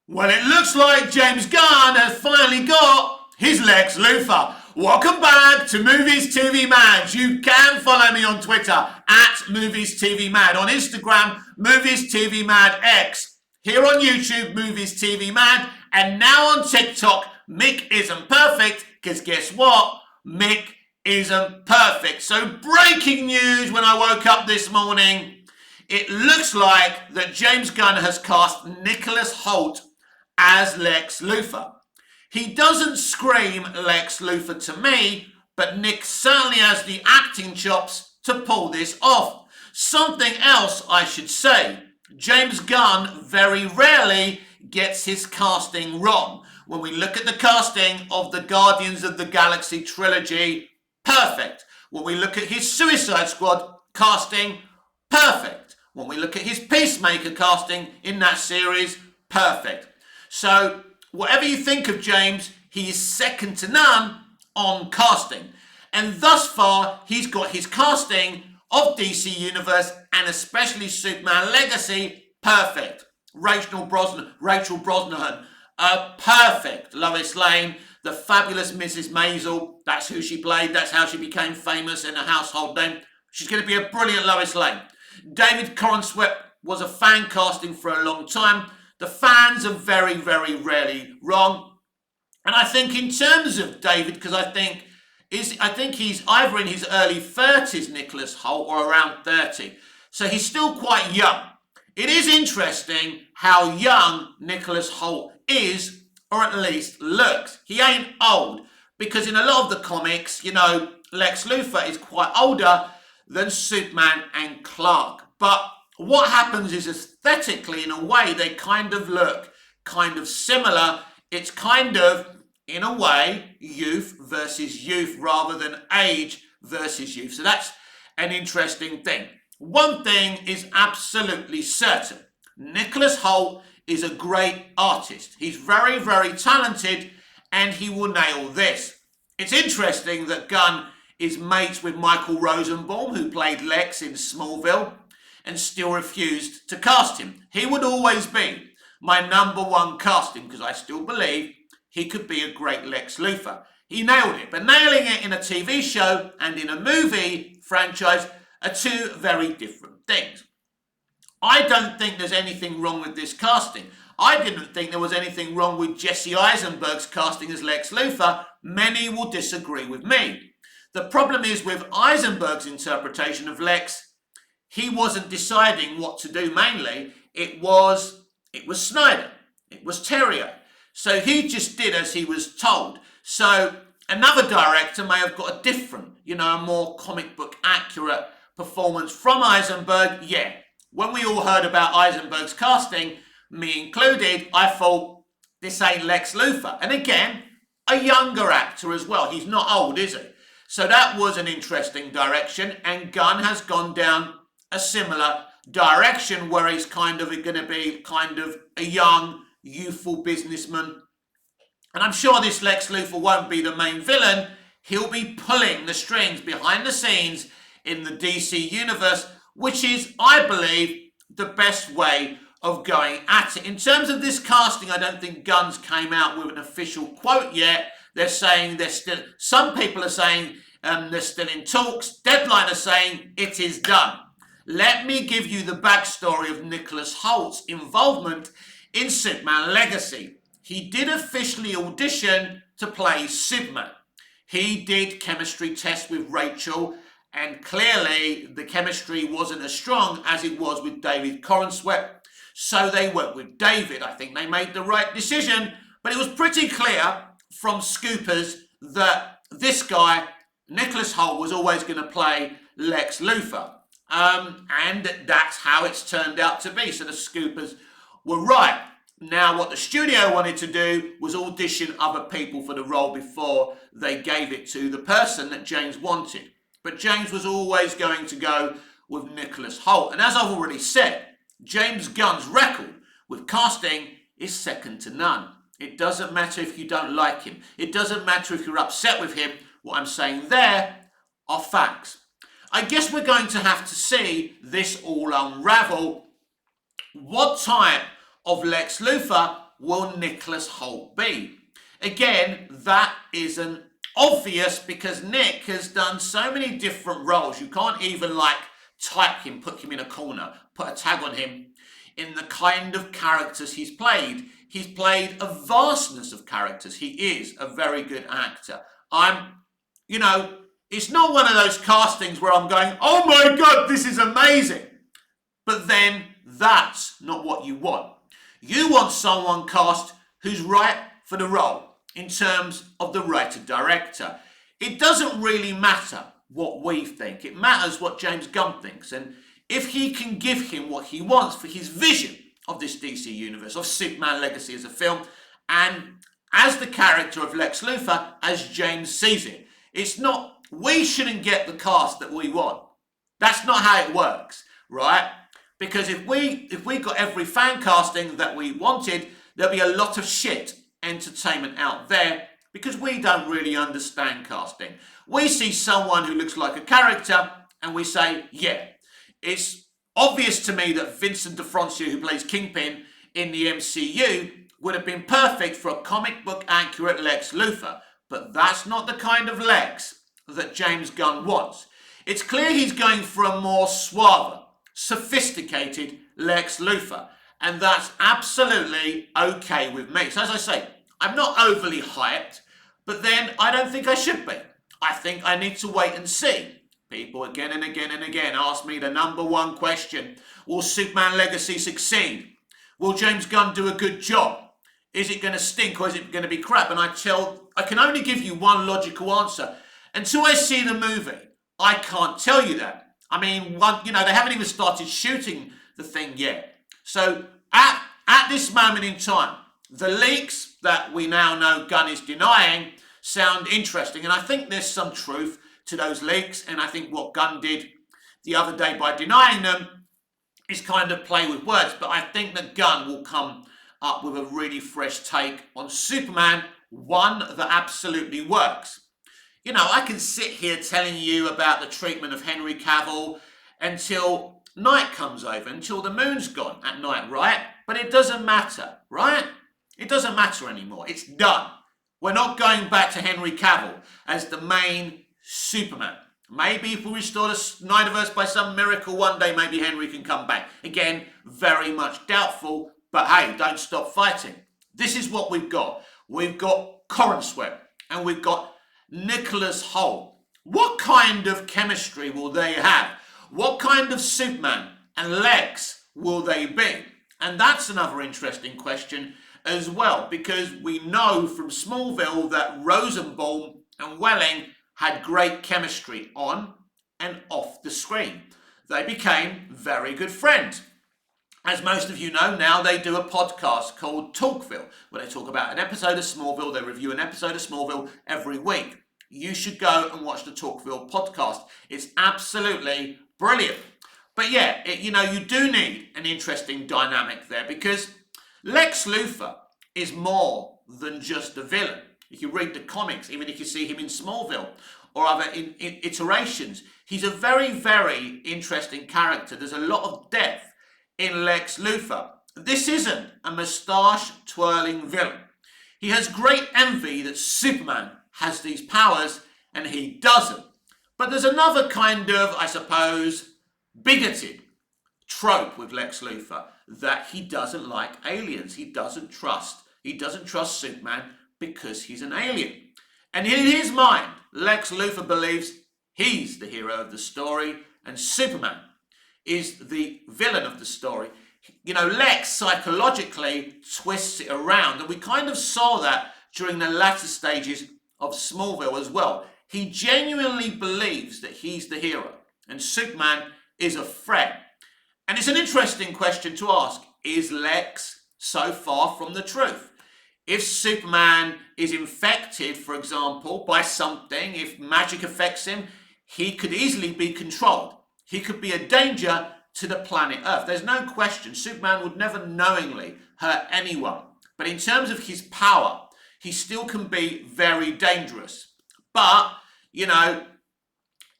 Well, it looks like James Gunn has finally got his Lex Luthor. Welcome back to Movies TV Mad. You can follow me on Twitter at Movies TV Mad, on Instagram Movies TV Mad X, here on YouTube Movies TV Mad, and now on TikTok Mick Isn't Perfect, because guess what? Mick isn't perfect. So breaking news when I woke up this morning, it looks like that James Gunn has cast Nicholas Hoult as Lex Luthor. He doesn't scream Lex Luthor to me, but Nick certainly has the acting chops to pull this off. Something else I should say, James Gunn very rarely gets his casting wrong. When we look at the casting of the Guardians of the Galaxy trilogy, perfect. When we look at his Suicide Squad casting, perfect. When we look at his Peacemaker casting in that series, perfect. So, whatever you think of James, he is second to none on casting. And thus far, he's got his casting of DC Universe and especially Superman Legacy perfect. Rachel Brosnahan, perfect. Lois Lane, the fabulous Mrs. Maisel, that's who she played, that's how she became famous and a household name. She's going to be a brilliant Lois Lane. David Corenswet was a fan casting for a long time. The fans are very, very rarely wrong. And I think in terms of David, because I think he's either in his early 30s, Nicholas Hoult, or around 30. So he's still quite young. It is interesting how young Nicholas Hoult is, or at least looks. He ain't old, because in a lot of the comics, Lex Luthor is quite older than Superman and Clark. But what happens is aesthetically, in a way, they kind of look kind of similar. It's kind of, in a way, youth versus youth rather than age versus youth. So that's an interesting thing. One thing is absolutely certain. Nicholas Hoult is a great artist. He's very, very talented and he will nail this. It's interesting that Gunn is mates with Michael Rosenbaum, who played Lex in Smallville, and still refused to cast him. He would always be my number one casting because I still believe he could be a great Lex Luthor. He nailed it, but nailing it in a TV show and in a movie franchise are two very different things. I don't think there's anything wrong with this casting. I didn't think there was anything wrong with Jesse Eisenberg's casting as Lex Luthor. Many will disagree with me. The problem is with Eisenberg's interpretation of Lex, he wasn't deciding what to do mainly. It was Snyder. It was Terrier. So he just did as he was told. So another director may have got a different, a more comic book accurate performance from Eisenberg. Yeah. When we all heard about Eisenberg's casting, me included, I thought, this ain't Lex Luthor. And again, a younger actor as well. He's not old, is he? So that was an interesting direction. And Gunn has gone down a similar direction where he's kind of going to be kind of a young, youthful businessman. And I'm sure this Lex Luthor won't be the main villain. He'll be pulling the strings behind the scenes in the DC universe, which is, I believe, the best way of going at it. In terms of this casting, I don't think Gunn's came out with an official quote yet. They're saying some people are saying they're still in talks. Deadline are saying it is done. Let me give you the backstory of Nicholas Hoult's involvement in Superman Legacy. He did officially audition to play Superman. He did chemistry tests with Rachel, and clearly the chemistry wasn't as strong as it was with David Corenswet. So they went with David. I think they made the right decision, but it was pretty clear from scoopers that this guy, Nicholas Hoult, was always going to play Lex Luthor. And that's how it's turned out to be. So the scoopers were right. Now, what the studio wanted to do was audition other people for the role before they gave it to the person that James wanted. But James was always going to go with Nicholas Hoult. And as I've already said, James Gunn's record with casting is second to none. It doesn't matter if you don't like him. It doesn't matter if you're upset with him. What I'm saying there are facts. I guess we're going to have to see this all unravel. What type of Lex Luthor will Nicholas Hoult be? Again, that isn't obvious because Nick has done so many different roles. You can't even type him, put him in a corner, put a tag on him in the kind of characters he's played. He's played a vastness of characters. He is a very good actor. It's not one of those castings where I'm going, oh my God, this is amazing. But then that's not what you want. You want someone cast who's right for the role in terms of the writer-director. It doesn't really matter what we think. It matters what James Gunn thinks. And if he can give him what he wants for his vision of this DC universe, of Superman Legacy as a film, and as the character of Lex Luthor, as James sees it. We shouldn't get the cast that we want. That's not how it works, right? Because if we got every fan casting that we wanted, there'll be a lot of shit entertainment out there because we don't really understand casting. We see someone who looks like a character and we say, yeah, it's obvious to me that Vincent D'Onofrio, who plays Kingpin in the MCU, would have been perfect for a comic book accurate Lex Luthor. But that's not the kind of Lex that James Gunn wants. It's clear he's going for a more suave, sophisticated Lex Luthor. And that's absolutely okay with me. So as I say, I'm not overly hyped, but then I don't think I should be. I think I need to wait and see. People again and again and again ask me the number one question. Will Superman Legacy succeed? Will James Gunn do a good job? Is it going to stink or is it going to be crap? And I can only give you one logical answer. Until I see the movie, I can't tell you that. I mean, they haven't even started shooting the thing yet. So at this moment in time, the leaks that we now know Gunn is denying sound interesting. And I think there's some truth to those leaks. And I think what Gunn did the other day by denying them is kind of play with words. But I think that Gunn will come up with a really fresh take on Superman, one that absolutely works. I can sit here telling you about the treatment of Henry Cavill until night comes over, until the moon's gone at night, right? But it doesn't matter, right? It doesn't matter anymore. It's done. We're not going back to Henry Cavill as the main Superman. Maybe if we restore the Snyderverse by some miracle one day, maybe Henry can come back. Again, very much doubtful, but hey, don't stop fighting. This is what we've got. We've got Corenswet and we've got Nicholas Hoult. What kind of chemistry will they have? What kind of Superman and Lex will they be? And that's another interesting question as well, because we know from Smallville that Rosenbaum and Welling had great chemistry on and off the screen. They became very good friends. As most of you know, now they do a podcast called Talkville, where they talk about an episode of Smallville. They review an episode of Smallville every week. You should go and watch the Talkville podcast. It's absolutely brilliant. But yeah, you do need an interesting dynamic there because Lex Luthor is more than just a villain. If you read the comics, even if you see him in Smallville or other iterations, he's a very, very interesting character. There's a lot of depth in Lex Luthor. This isn't a moustache-twirling villain. He has great envy that Superman has these powers and he doesn't. But there's another kind of, I suppose, bigoted trope with Lex Luthor, that he doesn't like aliens. He doesn't trust Superman because he's an alien. And in his mind, Lex Luthor believes he's the hero of the story and Superman is the villain of the story. Lex psychologically twists it around, and we kind of saw that during the latter stages of Smallville as well. He genuinely believes that he's the hero and Superman is a threat. And it's an interesting question to ask. Is Lex so far from the truth? If Superman is infected, for example, by something, if magic affects him, he could easily be controlled. He could be a danger to the planet Earth. There's no question. Superman would never knowingly hurt anyone. But in terms of his power, he still can be very dangerous. But,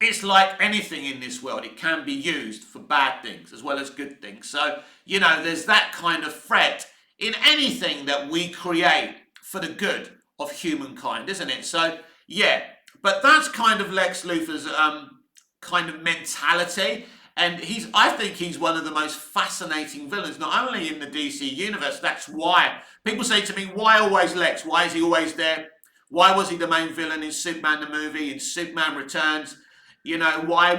it's like anything in this world. It can be used for bad things as well as good things. So, there's that kind of threat in anything that we create for the good of humankind, isn't it? So, yeah, but that's kind of Lex Luthor's kind of mentality. And I think he's one of the most fascinating villains, not only in the DC universe. That's why people say to me, why always Lex? Why is he always there? Why was he the main villain in Superman the movie, in Superman Returns? You know, why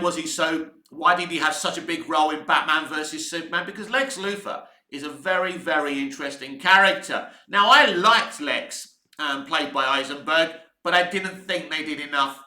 did he have such a big role in Batman versus Superman? Because Lex Luthor is a very, very interesting character. Now, I liked Lex, played by Eisenberg, but I didn't think they did enough.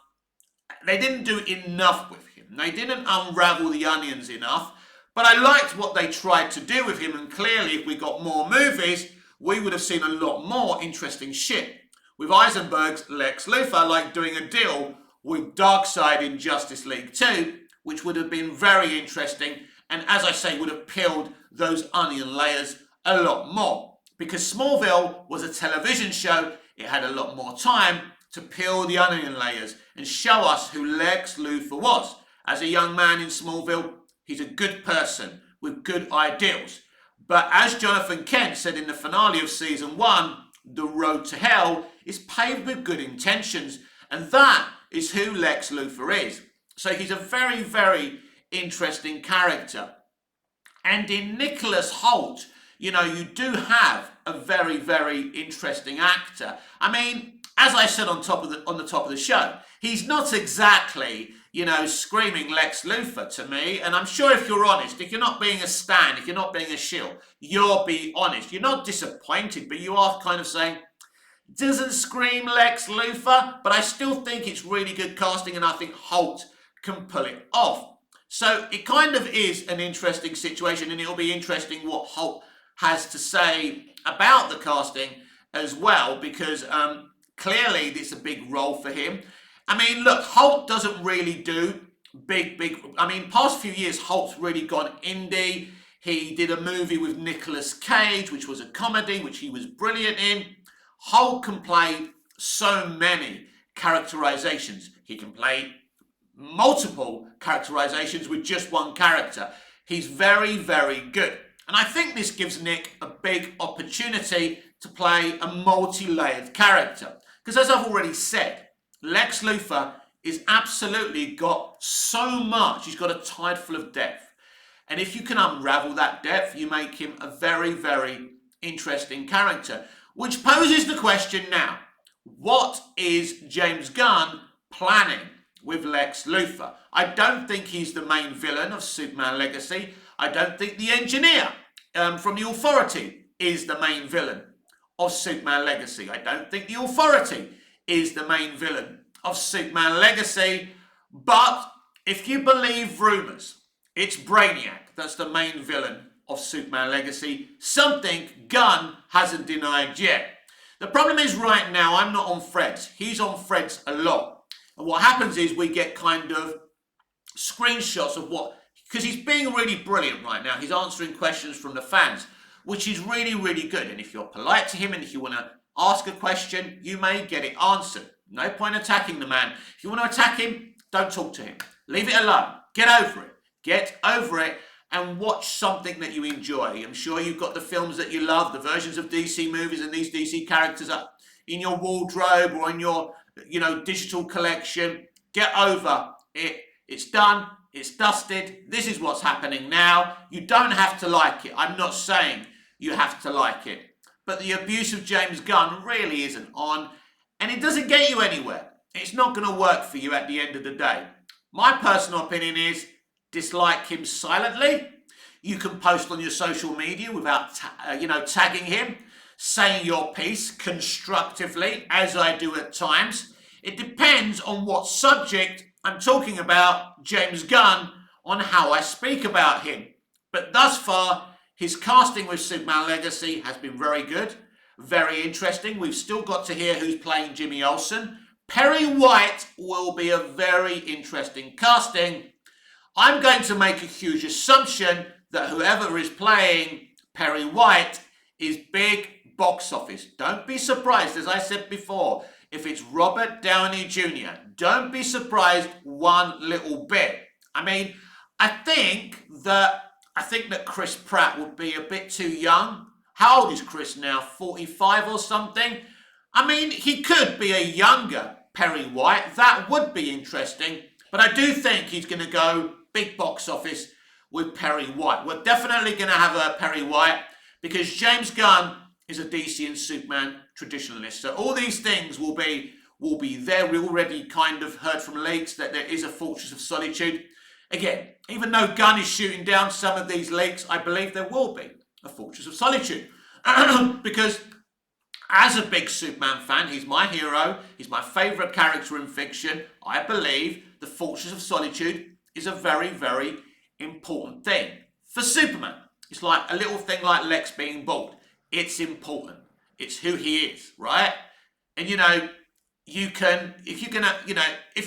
They didn't do enough with him. They didn't unravel the onions enough. But I liked what they tried to do with him, and clearly if we got more movies, we would have seen a lot more interesting shit. With Eisenberg's Lex Luthor, like doing a deal with Darkseid in Justice League 2, which would have been very interesting, and as I say, would have peeled those onion layers a lot more. Because Smallville was a television show, it had a lot more time to peel the onion layers and show us who Lex Luthor was. As a young man in Smallville, he's a good person with good ideals. But as Jonathan Kent said in the finale of season 1, the road to hell is paved with good intentions, and that is who Lex Luthor is. So he's a very, very interesting character. And in Nicholas Hoult, you know, you do have a very, very interesting actor. I mean, as I said on the top of the show, he's not exactly, you know, screaming Lex Luthor to me. And I'm sure if you're honest, if you're not being a stan, if you're not being a shill, you'll be honest. You're not disappointed, but you are kind of saying, doesn't scream Lex Luthor, but I still think it's really good casting, and I think Hoult can pull it off. So it kind of is an interesting situation, and it'll be interesting what Hoult has to say about the casting as well, because clearly it's a big role for him. I mean, look, Hoult doesn't really do big, I mean, past few years, Holt's really gone indie. He did a movie with Nicolas Cage, which was a comedy, which he was brilliant in. Hoult can play so many characterizations. He can play multiple characterizations with just one character. He's very, very good. And I think this gives Nick a big opportunity to play a multi-layered character. Because as I've already said, Lex Luthor is absolutely got so much. He's got a tide full of depth. And if you can unravel that depth, you make him a very, very interesting character. Which poses the question now, what is James Gunn planning with Lex Luthor? I don't think he's the main villain of Superman Legacy. I don't think the engineer from the Authority is the main villain of Superman Legacy. I don't think the Authority is the main villain of Superman Legacy. But if you believe rumours, it's Brainiac that's the main villain of Superman Legacy, something Gunn hasn't denied yet. The problem is right now I'm not on Threads. He's on Threads a lot. And what happens is we get kind of screenshots of what, because he's being really brilliant right now. He's answering questions from the fans, which is really, really good. And if you're polite to him and if you want to ask a question, you may get it answered. No point attacking the man. If you want to attack him, don't talk to him. Leave it alone. Get over it. Get over it. And watch something that you enjoy. I'm sure you've got the films that you love, the versions of DC movies, and these DC characters are in your wardrobe or in your, you know, digital collection. Get over it. It's done. It's dusted. This is what's happening now. You don't have to like it. I'm not saying you have to like it. But the abuse of James Gunn really isn't on, and it doesn't get you anywhere. It's not going to work for you at the end of the day. My personal opinion is, dislike him silently. You can post on your social media without tagging him, saying your piece constructively, as I do at times. It depends on what subject I'm talking about James Gunn, on how I speak about him. But thus far, his casting with Superman Legacy has been very good, very interesting. We've still got to hear who's playing Jimmy Olsen. Perry White will be a very interesting casting. I'm going to make a huge assumption that whoever is playing Perry White is big box office. Don't be surprised, as I said before, if it's Robert Downey Jr. Don't be surprised one little bit. I mean, I think that Chris Pratt would be a bit too young. How old is Chris now? 45 or something? I mean, he could be a younger Perry White. That would be interesting. But I do think he's going to go big box office with Perry White. We're definitely going to have a Perry White because James Gunn is a DC and Superman traditionalist. So all these things will be there. We already kind of heard from leaks that there is a Fortress of Solitude. Again, even though Gunn is shooting down some of these leaks, I believe there will be a Fortress of Solitude. Because as a big Superman fan, he's my hero, he's my favourite character in fiction. I believe the Fortress of Solitude is a very, very important thing for Superman. It's like a little thing like Lex being bald. It's important. It's who he is, right? And you can, if you're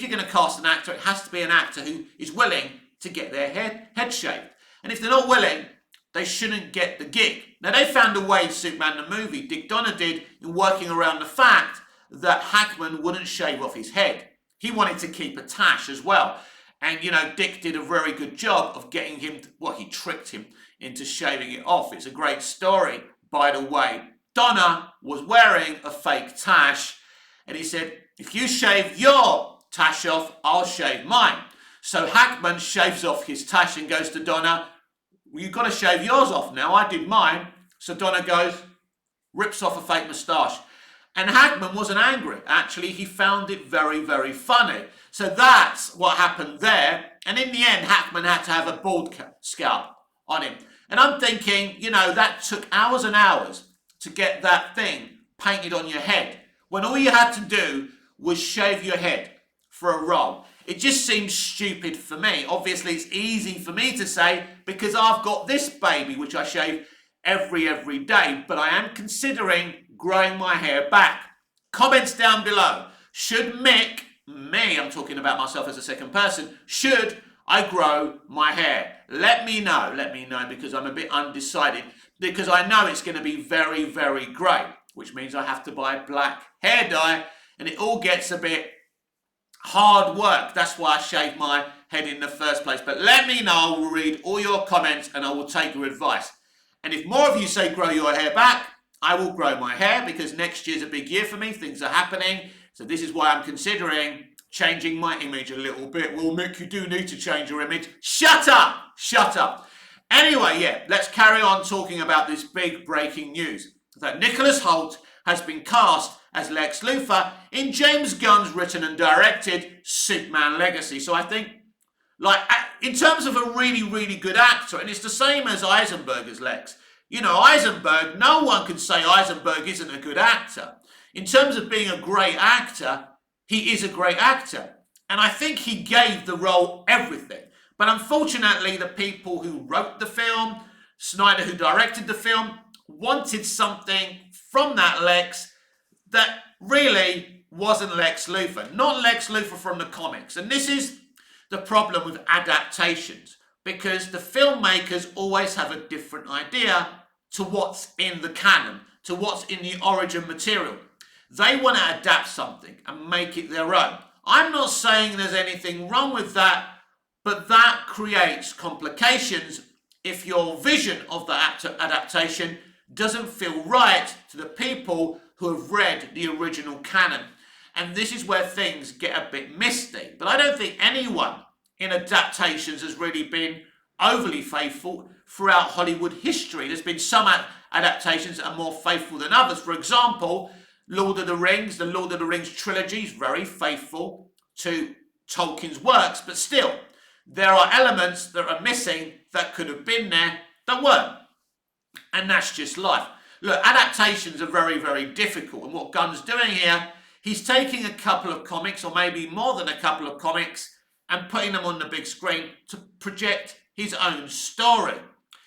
gonna cast an actor, it has to be an actor who is willing to get their head shaved. And if they're not willing, they shouldn't get the gig. Now, they found a way, Superman the movie, Dick Donner did, in working around the fact that Hackman wouldn't shave off his head. He wanted to keep a tash as well. And, Dick did a very good job of getting him, he tricked him into shaving it off. It's a great story, by the way. Donner was wearing a fake tash, and he said, if you shave your tash off, I'll shave mine. So Hackman shaves off his tash and goes to Donner, well, you've got to shave yours off now. I did mine. So Donner goes, rips off a fake moustache. And Hackman wasn't angry. Actually, he found it very, very funny. So that's what happened there. And in the end, Hackman had to have a bald scalp on him. And I'm thinking, that took hours and hours to get that thing painted on your head, when all you had to do was shave your head for a role. It just seems stupid for me. Obviously, it's easy for me to say because I've got this baby, which I shave every day, but I am considering growing my hair back. Comments down below. Should I'm talking about myself as a second person, should I grow my hair? Let me know because I'm a bit undecided, because I know it's going to be very, very grey, which means I have to buy black hair dye, and it all gets a bit hard work. That's why I shaved my head in the first place. But let me know. I will read all your comments and I will take your advice. And if more of you say grow your hair back, I will grow my hair, because next year's a big year for me. Things are happening. So this is why I'm considering changing my image a little bit. Well, Mick, you do need to change your image. Shut up. Anyway, let's carry on talking about this big breaking news that Nicholas Hoult has been cast as Lex Luthor in James Gunn's written and directed Superman Legacy. So I think, in terms of a really, really good actor, and it's the same as Eisenberg as Lex. Eisenberg, no one can say Eisenberg isn't a good actor. In terms of being a great actor, he is a great actor. And I think he gave the role everything. But unfortunately, the people who wrote the film, Snyder who directed the film, wanted something from that Lex that really wasn't Lex Luthor. Not Lex Luthor from the comics. And this is the problem with adaptations, because the filmmakers always have a different idea to what's in the canon, to what's in the origin material. They want to adapt something and make it their own. I'm not saying there's anything wrong with that, but that creates complications if your vision of the adaptation doesn't feel right to the people who have read the original canon. And this is where things get a bit misty. But I don't think anyone in adaptations has really been overly faithful throughout Hollywood history. There's been some adaptations that are more faithful than others. For example, the Lord of the Rings trilogy is very faithful to Tolkien's works, but still, there are elements that are missing that could have been there that weren't. And that's just life. Look, adaptations are very, very difficult. And what Gunn's doing here, he's taking a couple of comics, or maybe more than a couple of comics, and putting them on the big screen to project his own story.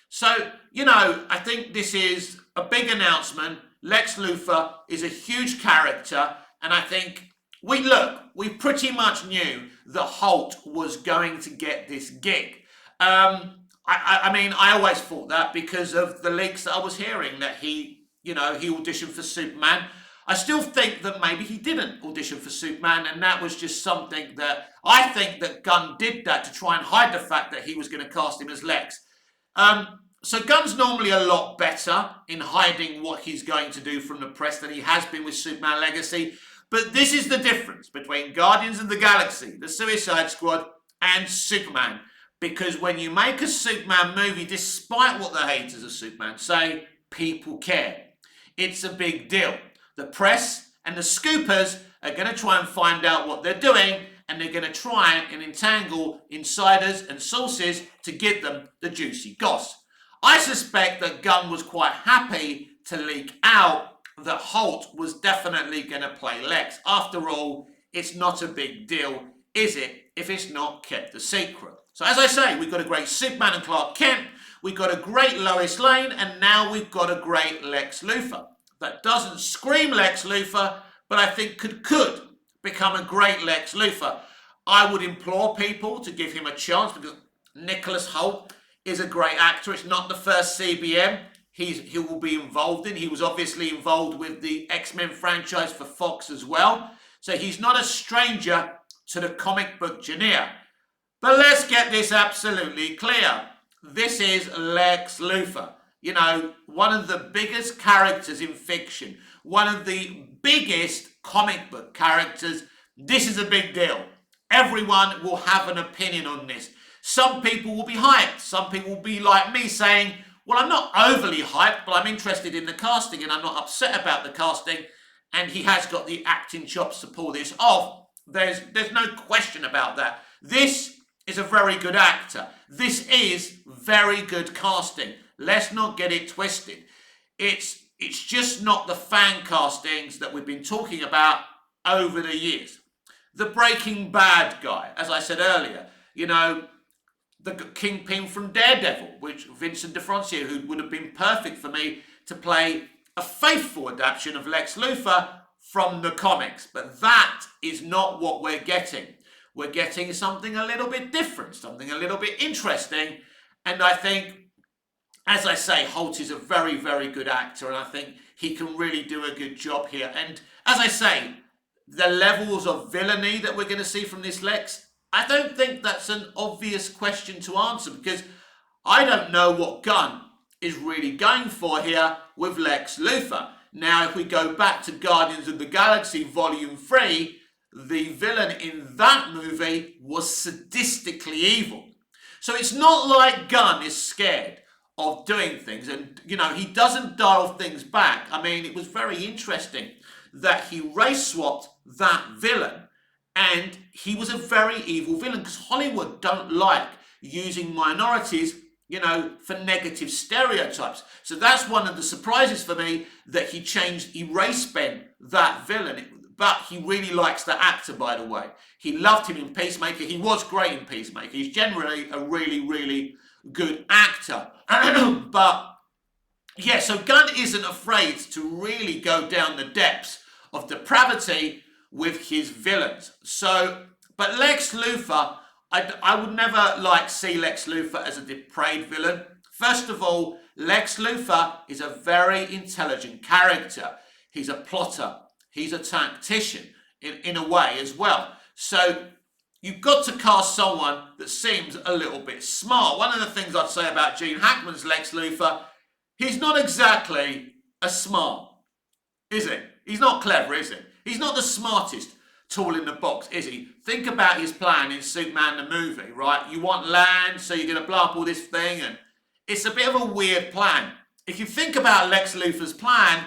So, I think this is a big announcement. Lex Luthor is a huge character, and I think we pretty much knew that Hoult was going to get this gig. I mean, I always thought that because of the leaks that I was hearing that he auditioned for Superman. I still think that maybe he didn't audition for Superman, and that was just something that I think that Gunn did that to try and hide the fact that he was going to cast him as Lex. So Gunn's normally a lot better in hiding what he's going to do from the press than he has been with Superman Legacy. But this is the difference between Guardians of the Galaxy, the Suicide Squad, and Superman. Because when you make a Superman movie, despite what the haters of Superman say, people care. It's a big deal. The press and the scoopers are going to try and find out what they're doing, and they're going to try and entangle insiders and sources to give them the juicy goss. I suspect that Gunn was quite happy to leak out that Holt was definitely going to play Lex. After all, it's not a big deal, is it, if it's not kept a secret? So as I say, we've got a great Superman and Clark Kent, we've got a great Lois Lane, and now we've got a great Lex Luthor. That doesn't scream Lex Luthor, but I think could become a great Lex Luthor. I would implore people to give him a chance because Nicholas Hoult is a great actor. It's not the first CBM he will be involved in. He was obviously involved with the X-Men franchise for Fox as well. So he's not a stranger to the comic book genre. But let's get this absolutely clear. This is Lex Luthor. You know, one of the biggest characters in fiction. One of the biggest comic book characters. This is a big deal. Everyone will have an opinion on this. Some people will be hyped. Some people will be like me saying, well, I'm not overly hyped, but I'm interested in the casting and I'm not upset about the casting. And he has got the acting chops to pull this off. There's no question about that. This is a very good actor. This is very good casting. Let's not get it twisted. It's just not the fan castings that we've been talking about over the years. The Breaking Bad guy, as I said earlier, you know, the Kingpin from Daredevil, which Vincent D'Onofrio, who would have been perfect for me to play a faithful adaptation of Lex Luthor from the comics. But that is not what we're getting. We're getting something a little bit different, something a little bit interesting. And I think, as I say, Holt is a very, very good actor, and I think he can really do a good job here. And as I say, the levels of villainy that we're going to see from this Lex, I don't think that's an obvious question to answer because I don't know what Gunn is really going for here with Lex Luthor. Now, if we go back to Guardians of the Galaxy Volume 3, the villain in that movie was sadistically evil. So it's not like Gunn is scared of doing things and, you know, he doesn't dial things back. I mean, it was very interesting that he race swapped that villain. And he was a very evil villain because Hollywood don't like using minorities, you know, for negative stereotypes. So that's one of the surprises for me that he race bent that villain. But he really likes the actor, by the way. He loved him in Peacemaker. He was great in Peacemaker. He's generally a really, really good actor. But yeah, so Gunn isn't afraid to really go down the depths of depravity with his villains. So, but Lex Luthor, I would never see Lex Luthor as a depraved villain. First of all, Lex Luthor is a very intelligent character. He's a plotter. He's a tactician in a way as well. So you've got to cast someone that seems a little bit smart. One of the things I'd say about Gene Hackman's Lex Luthor, he's not exactly a smart, is he? He's not clever, is he? He's not the smartest tool in the box, is he? Think about his plan in Superman the movie, right? You want land, so you're going to blow up all this thing, and it's a bit of a weird plan. If you think about Lex Luthor's plan,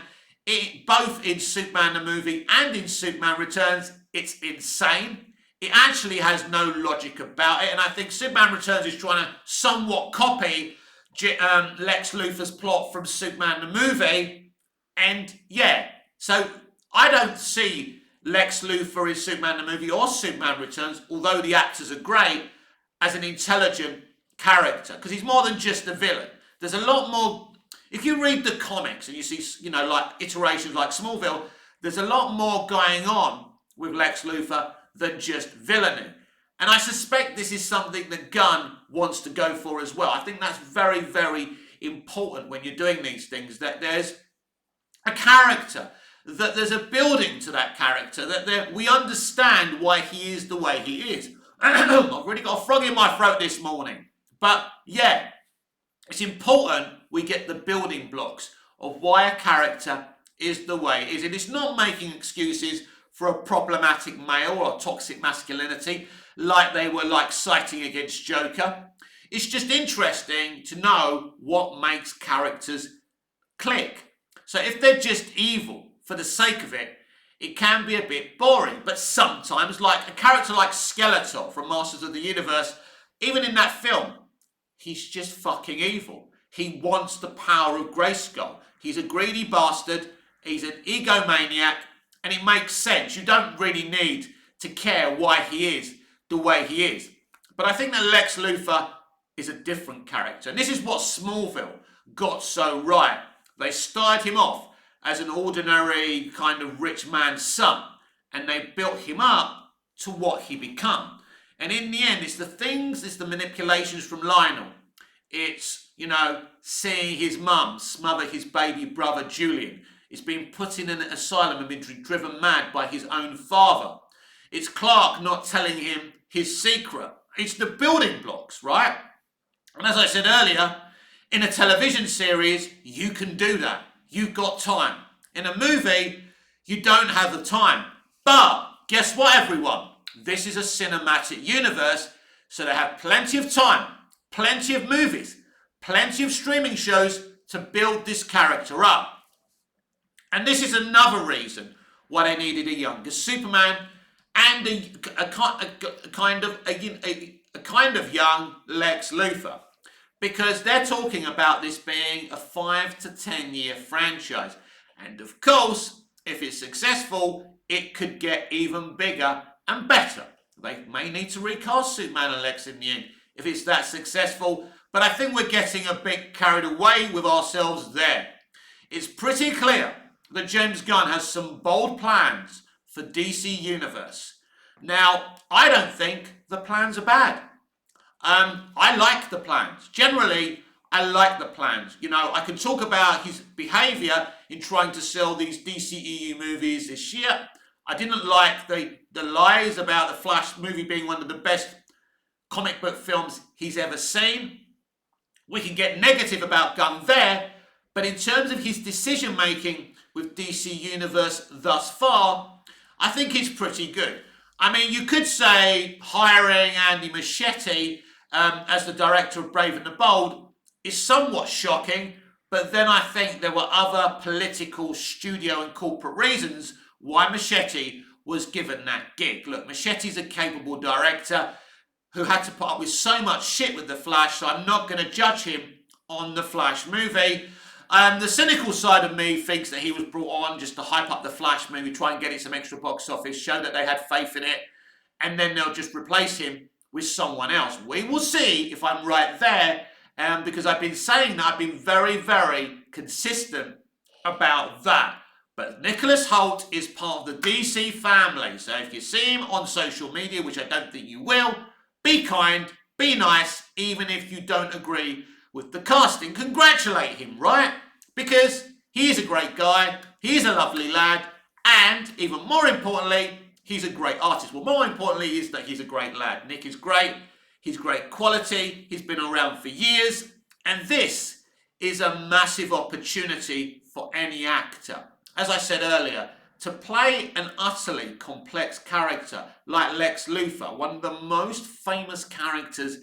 both in Superman the movie and in Superman Returns, it's insane. It actually has no logic about it, and I think Superman Returns is trying to somewhat copy Lex Luthor's plot from Superman the movie, and yeah, so I don't see Lex Luthor in Superman the movie or Superman Returns, although the actors are great, as an intelligent character, because he's more than just a villain. There's a lot more. If you read the comics and you see, you know, like iterations like Smallville, there's a lot more going on with Lex Luthor than just villainy. And I suspect this is something that Gunn wants to go for as well. I think that's very, very important when you're doing these things, that there's a character, that there's a building to that character, that we understand why he is the way he is. I've really got a frog in my throat this morning. But yeah, it's important we get the building blocks of why a character is the way it is. And it's not making excuses for a problematic male or toxic masculinity like they were like citing against Joker. It's just interesting to know what makes characters click. So if they're just evil for the sake of it, it can be a bit boring. But sometimes, like a character like Skeletor from Masters of the Universe, even in that film, he's just fucking evil. He wants the power of Grayskull. He's a greedy bastard. He's an egomaniac. And it makes sense. You don't really need to care why he is the way he is. But I think that Lex Luthor is a different character. And this is what Smallville got so right. They started him off as an ordinary kind of rich man's son. And they built him up to what he become. And in the end, it's the things, it's the manipulations from Lionel. It's, seeing his mum smother his baby brother Julian. It's being put in an asylum and being driven mad by his own father. It's Clark not telling him his secret. It's the building blocks, right? And as I said earlier, in a television series, you can do that. You've got time. In a movie, you don't have the time. But guess what, everyone? This is a cinematic universe, so they have plenty of time, plenty of movies, plenty of streaming shows to build this character up. And this is another reason why they needed a younger Superman and a kind of young Lex Luthor, because they're talking about this being a 5 to 10 year franchise. And of course, if it's successful, it could get even bigger and better. They may need to recast Superman and Lex in the end if it's that successful, but I think we're getting a bit carried away with ourselves there. It's pretty clear that James Gunn has some bold plans for DC Universe. Now, I don't think the plans are bad. I like the plans. Generally, I like the plans. I can talk about his behaviour in trying to sell these DCEU movies this year. I didn't like the lies about the Flash movie being one of the best comic book films he's ever seen. We can get negative about Gunn there, but in terms of his decision making with DC Universe thus far, I think it's pretty good. I mean, you could say hiring Andy Muschietti as the director of Brave and the Bold is somewhat shocking, but then I think there were other political, studio and corporate reasons why Muschietti was given that gig. Look, Muschietti's a capable director who had to put up with so much shit with The Flash, so I'm not going to judge him on The Flash movie. The cynical side of me thinks that he was brought on just to hype up The Flash movie, try and get it some extra box office, show that they had faith in it, and then they'll just replace him with someone else. We will see if I'm right there, because I've been saying that. I've been very, very consistent about that. But Nicholas Hoult is part of the DC family, so if you see him on social media, which I don't think you will, be kind, be nice, even if you don't agree with the casting. Congratulate him, right? Because he is a great guy, he's a lovely lad, and even more importantly, he's a great artist. Well, more importantly is that he's a great lad. Nick is great, he's great quality, he's been around for years, and this is a massive opportunity for any actor. As I said earlier, to play an utterly complex character like Lex Luthor, one of the most famous characters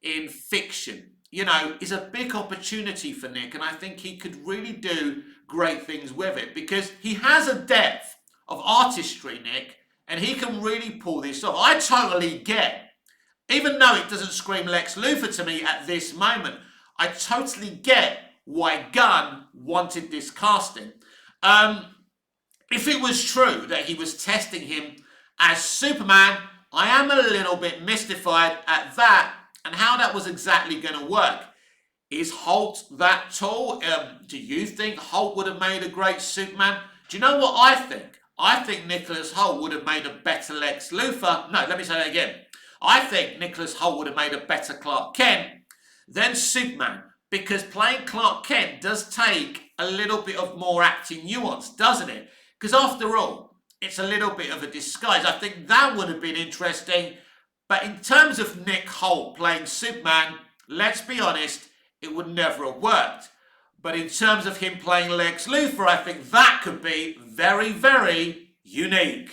in fiction, is a big opportunity for Nick, and I think he could really do great things with it because he has a depth of artistry, Nick, and he can really pull this off. I totally get, even though it doesn't scream Lex Luthor to me at this moment, I totally get why Gunn wanted this casting. If it was true that he was testing him as Superman, I am a little bit mystified at that and how that was exactly going to work. Is Hoult that tall? Do you think Hoult would have made a great Superman? Do you know what I think? I think Nicholas Hoult would have made a better Lex Luthor. No, let me say that again. I think Nicholas Hoult would have made a better Clark Kent than Superman, because playing Clark Kent does take a little bit of more acting nuance, doesn't it? Because after all, it's a little bit of a disguise. I think that would have been interesting. But in terms of Nick Hoult playing Superman, let's be honest, it would never have worked. But in terms of him playing Lex Luthor, I think that could be very, very unique.